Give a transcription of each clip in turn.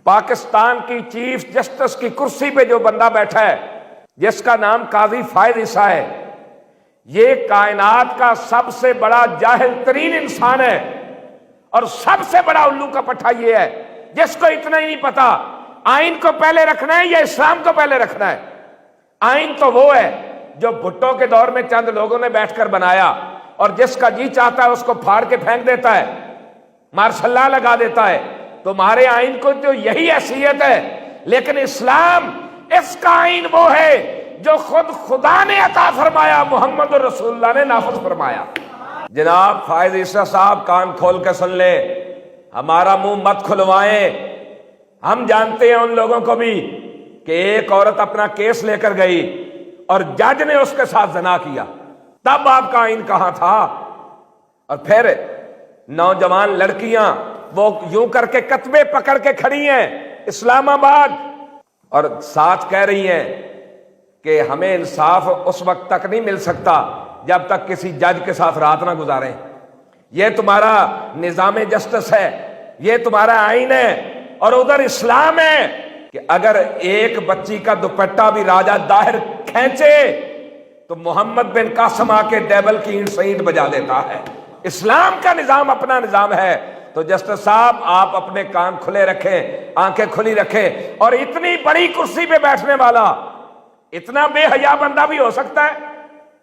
پاکستان کی chief justice کی کرسی پہ جو بندہ بیٹھا ہے جس کا نام قاضی فائد عیسیٰ ہے، یہ کائنات کا سب سے بڑا جاہل ترین انسان ہے، اور سب سے بڑا الو کا پٹھا یہ ہے جس کو اتنا ہی نہیں پتا آئین کو پہلے رکھنا ہے یا اسلام کو پہلے رکھنا ہے۔ آئین تو وہ ہے جو بھٹو کے دور میں چند لوگوں نے بیٹھ کر بنایا اور جس کا جی چاہتا ہے اس کو پھاڑ کے پھینک دیتا ہے، مارشل لا لگا دیتا ہے۔ تمہارے آئین کو تو یہی حیثیت ہے، لیکن اسلام اس کا آئین وہ ہے جو خود خدا نے عطا فرمایا، محمد رسول اللہ نے نافذ فرمایا۔ جناب فائد عیسیٰ صاحب کان کھول کے سن لیں، ہمارا منہ مت کھلوائیں۔ ہم جانتے ہیں ان لوگوں کو بھی کہ ایک عورت اپنا کیس لے کر گئی اور جج نے اس کے ساتھ زنا کیا، تب آپ کا آئین کہاں تھا؟ اور پھر نوجوان لڑکیاں وہ یوں کر کے کتبے پکڑ کے کھڑی ہیں اسلام آباد اور ساتھ کہہ رہی ہیں کہ ہمیں انصاف اس وقت تک نہیں مل سکتا جب تک کسی جج کے ساتھ رات نہ گزاریں۔ یہ تمہارا نظام جسٹس ہے، یہ تمہارا آئین ہے، اور ادھر اسلام ہے کہ اگر ایک بچی کا دوپٹہ بھی راجہ داہر کھینچے تو محمد بن قاسم آ کے ڈیبل کی اینٹ سینٹ بجا دیتا ہے۔ اسلام کا نظام اپنا نظام ہے۔ تو جسٹس صاحب آپ اپنے کان کھلے رکھیں، آنکھیں کھلی رکھیں، اور اتنی بڑی کرسی پہ بیٹھنے والا اتنا بے حیا بندہ بھی ہو سکتا ہے؟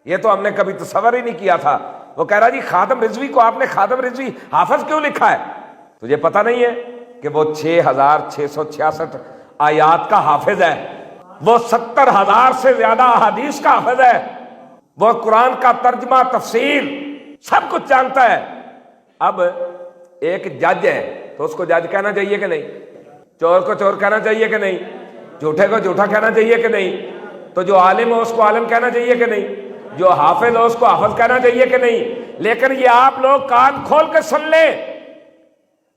یہ تو ہم نے کبھی تصور ہی نہیں کیا تھا۔ وہ کہہ رہا جی خادم رضوی کو آپ نے خادم رضوی حافظ کیوں لکھا ہے؟ تجھے پتہ نہیں ہے کہ وہ 6666 آیات کا حافظ ہے، وہ 70,000 سے زیادہ احادیث کا حافظ ہے، وہ قرآن کا ترجمہ تفسیر سب کچھ جانتا ہے۔ اب ایک جج ہے تو اس کو جج کہنا چاہیے کہ نہیں؟ چور کو چور کہنا چاہیے کہ نہیں؟ جھوٹے کو جھوٹا کہنا چاہیے کہ نہیں؟ تو جو عالم ہو اس کو عالم کہنا چاہیے کہ نہیں؟ جو حافظ ہو اس کو حافظ کہنا چاہیے کہ نہیں؟ لیکن یہ آپ لوگ کان کھول کے سن لیں،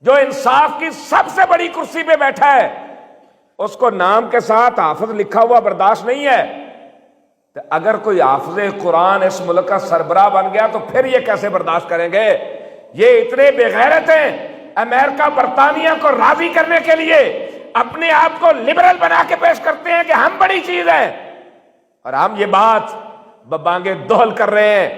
جو انصاف کی سب سے بڑی کرسی پہ بیٹھا ہے اس کو نام کے ساتھ حافظ لکھا ہوا برداشت نہیں ہے، تو اگر کوئی حافظ قرآن اس ملک کا سربراہ بن گیا تو پھر یہ کیسے برداشت کریں گے؟ یہ اتنے بے غیرت ہیں، امریکہ برطانیہ کو راضی کرنے کے لیے اپنے آپ کو لبرل بنا کے پیش کرتے ہیں کہ ہم بڑی چیز ہیں، اور ہم یہ بات ببانگے دہل کر رہے ہیں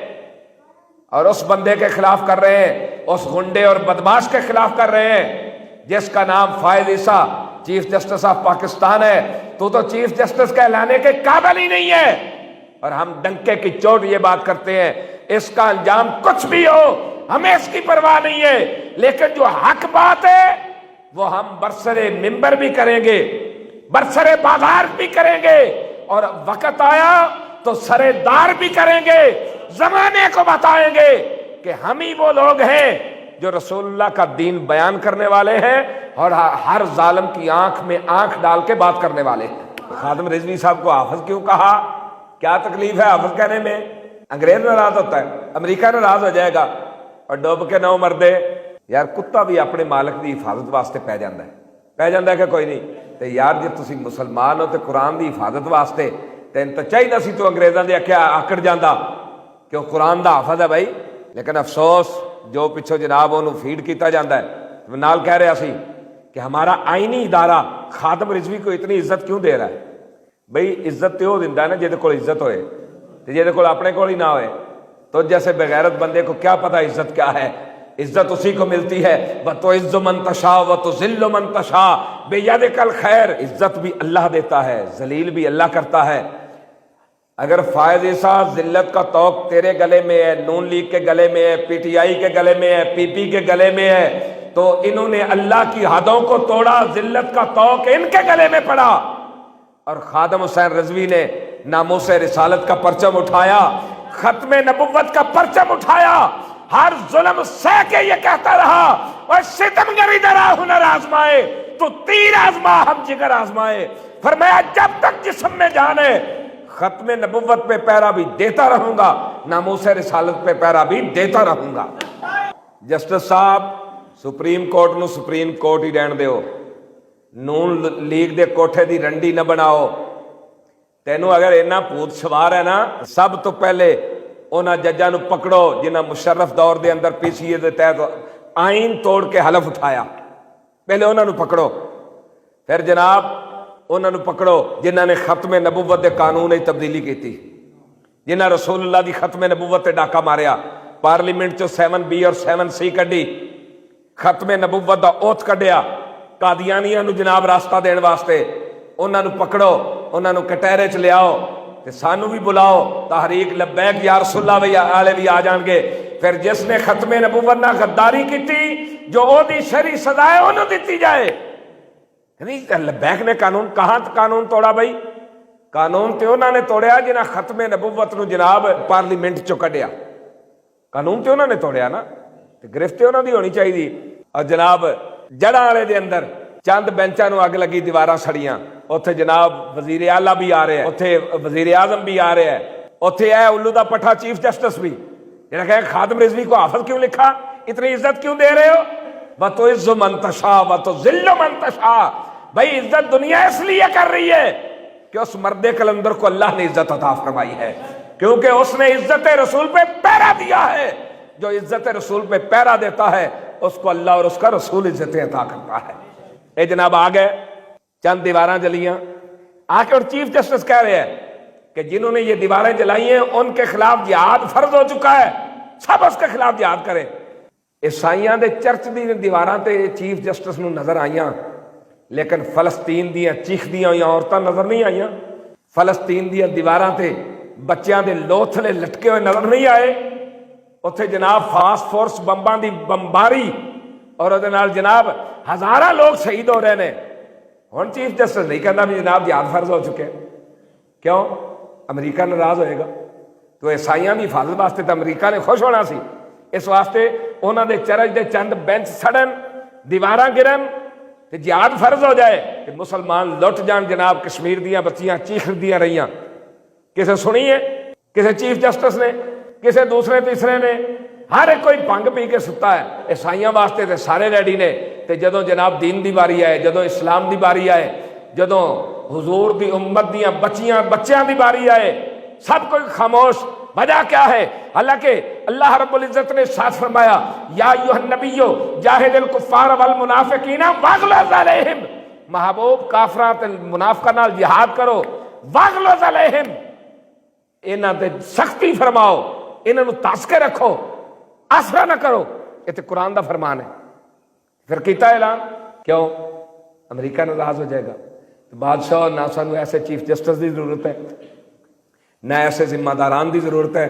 اور اس بندے کے خلاف کر رہے ہیں، اس غنڈے اور بدماش کے خلاف کر رہے ہیں جس کا نام فائد عیسیٰ چیف جسٹس آف پاکستان ہے۔ تو چیف جسٹس کہلانے کے قابل ہی نہیں ہے، اور ہم ڈنکے کی چوٹ یہ بات کرتے ہیں اس کا انجام کچھ بھی ہو ہمیں اس کی پرواہ نہیں ہے، لیکن جو حق بات ہے وہ ہم برسرے ممبر بھی کریں گے، برسرے بازار بھی کریں گے، اور وقت آیا تو سرے دار بھی کریں گے، زمانے کو بتائیں گے کہ ہم ہی وہ لوگ ہیں جو رسول اللہ کا دین بیان کرنے والے ہیں اور ہر ظالم کی آنکھ میں آنکھ ڈال کے بات کرنے والے ہیں۔ خادم رضوی صاحب کو حافظ کیوں کہا؟ کیا تکلیف ہے حافظ کہنے میں؟ انگریز ناراض ہوتا ہے، امریکہ ناراض ہو جائے گا اور ڈوب کے نو مردے۔ یار کتا بھی اپنے مالک دی حفاظت واسطے پہ جاندہ ہے کہ کوئی نہیں؟ تے یار جے تسی مسلمان ہو تے قرآن دی حفاظت واسطے تین تو چاہیے سی تو انگریزاں دے کیا آکڑ جاندہ کہ وہ قرآن دا حافظ ہے بھائی، لیکن افسوس جو پچھو جناب انہوں فیڈ کیتا جاندہ ہے۔ نال کہہ رہا سی کہ ہمارا آئینی ادارہ خادم رضوی کو اتنی عزت کیوں دے رہا ہے؟ بھئی عزت تو دیندہ ہے نا جہدے کول عزت ہوئے، تے جہدے کول اپنے کول ہی نہ ہوئے۔ تو جیسے بغیرت بندے کو کیا پتا عزت کیا ہے؟ عزت اسی کو ملتی ہے، وَتُعِزُّ مَن تَشَاءُ وَتُذِلُّ مَن تَشَاءُ بِيَدِكَ الْخَيْرُ۔ عزت بھی اللہ دیتا ہے، ذلیل بھی اللہ کرتا ہے۔ اگر فائد عیسیٰ ذلت کا طوق تیرے گلے میں ہے، نون لیگ کے گلے میں ہے، پی ٹی آئی کے گلے میں ہے، پی پی کے گلے میں ہے، تو انہوں نے اللہ کی حدوں کو توڑا، ذلت کا طوق ان کے گلے میں پڑا، اور خادم حسین رضوی نے ناموس رسالت کا پرچم اٹھایا، ختم نبوت کا پرچم اٹھایا، ہر ظلم سہ کے یہ کہتا رہا اور ستمگری درا ہنر آزمائے تو تیر آزما ہم جگر آزمائے۔ فرمایا جب تک جسم میں جان ہے ختم نبوت پہ پیرا بھی دیتا رہوں گا، ناموس رسالت پہ پیرا بھی دیتا رہوں گا۔ جسٹس صاحب سپریم کورٹ نو سپریم کورٹ ہی رہن دیو، نون لیگ دے کوٹھے دی رنڈی نہ بناؤ۔ تینوں اگر اینا پوت سوار ہے نا، سب تو پہلے انہاں ججاں نو پکڑو جنہاں مشرف دور دے اندر پی سی اے دے تحت آئین توڑ کے حلف اٹھایا، پہلے انہاں نو پکڑو۔ پھر جناب انہوں نے پکڑو جنہوں نے ختم نبوت دے قانون میں تبدیلی کی، جنہاں رسول اللہ دی ختم نبوت تے ڈاکہ ماریا، پارلیمنٹ چو 7B اور 7C کڈی، ختم نبوت دا اوتھ کڈیا قادیانیاں نو جناب راستہ دین واسطے، انہاں نو پکڑو، انہاں نو کٹہرے چ لیاؤ تے سانو بھی بلاؤ، تحریک لبیک یا رسول اللہ والے بھی آ جان گے۔ پھر جس نے ختم نبوت نہ غداری کیتی، جو او دی شرعی سزا ہے انہوں دتی جائے۔ لبیک نے قانون کہاں قانون توڑا بھائی؟ قانون تے انہوں نے توڑیا جنہاں ختم نبوت نو جناب پارلیمنٹ چو کڈیا، قانون تے انہوں نے توڑیا نا، تے گرفت انہوں دی ہونی چاہیے۔ اور جناب جڑاں والے دے اندر چند بینچاں نو اگ لگی، دیواراں سڑیاں، اوتھے جناب وزیر اعلیٰ بھی آ رہے ہیں، اوتھے وزیر اعظم بھی آ رہے ہیں، اوتھے ہے الو دا پٹھا چیف جسٹس بھی، جنہاں کہا خادم رضوی کو حافظ کیوں لکھا، اتنی عزت کیوں دے رہے ہو؟ وَتُعِزُّ مَن تَشَاءُ وَتُذِلُّ مَن تَشَاءُ۔ بھائی عزت دنیا اس لیے کر رہی ہے کہ اس مرد کلندر کو اللہ نے عزت عطا فرمائی ہے، کیونکہ اس نے عزت رسول پہ پہرا دیا ہے۔ جو عزت رسول پہ پہرا دیتا ہے اس کو اللہ اور اس کا رسول عزت عطا کرتا ہے۔ اے جناب آ گئے، چند دیواراں جلیاں، آ کے اور چیف جسٹس کہہ رہے ہیں کہ جنہوں نے یہ دیواریں جلائی ہیں ان کے خلاف جہاد فرض ہو چکا ہے، سب اس کے خلاف جہاد کریں۔ عیسائیاں دے چرچ دی دیواراں تے چیف جسٹس نو نظر آئیاں، لیکن فلسطین دیاں چیخ دیاں ہوئی عورتاں نظر نہیں آئیاں، فلسطین دیاں دیواراں تے بچیاں دے لوتھلے لٹکے ہوئے نظر نہیں آئے، اتھے جناب فاسفورس بمباں دی بمباری اور ادھے نال جناب ہزاراں لوگ شہید ہو رہے ہیں۔ ہن چیف جسٹس نہیں کہنا بھی جناب جہاد فرض ہو چکے، کیوں؟ امریکہ ناراض ہوئے گا، تو عیسائیاں دی حفاظت واسطے تو امریکہ نے خوش ہونا سی، اس واسطے انہاں دے چرچ دے چند بینچ سڑن، دیواراں گرن تے جہاد فرض ہو جائے کہ مسلمان لٹ جان۔ جناب کشمیر دیاں بچیاں چیخ دیاں رہیاں، کسے سنی ہے؟ کسے چیف جسٹس نے؟ کسے دوسرے تیسرے نے؟ ہر ایک کوئی بھنگ پی کے ستا ہے۔ عیسائیاں واسطے تے سارے ریڈی نے، تے جدوں جناب دین دی باری آئے، جدوں اسلام دی باری آئے، جدوں حضور دی امت دیاں بچیاں دی باری آئے، سب کوئی خاموش۔ وجہ کیا ہے؟ حالانکہ اللہ رب العزت نے ساتھ فرمایا یا ایھا النبی جاہد الکفار والمنافقین واغلظ علیہم، محبوب کافراں تے منافقاں نال جہاد کرو، واغلظ علیہم، انہاں تے سختی فرماؤ، انہاں نو تاس کے رکھو، آسرا نہ کرو۔ یہ تو قرآن دا فرمان ہے۔ پھر کیتا اعلان، کیوں؟ امریکہ ناراض ہو جائے گا۔ بادشاہ نہ سانو ایسے چیف جسٹس دی ضرورت ہے، نہ ایسے ذمہ داران دی ضرورت ہے۔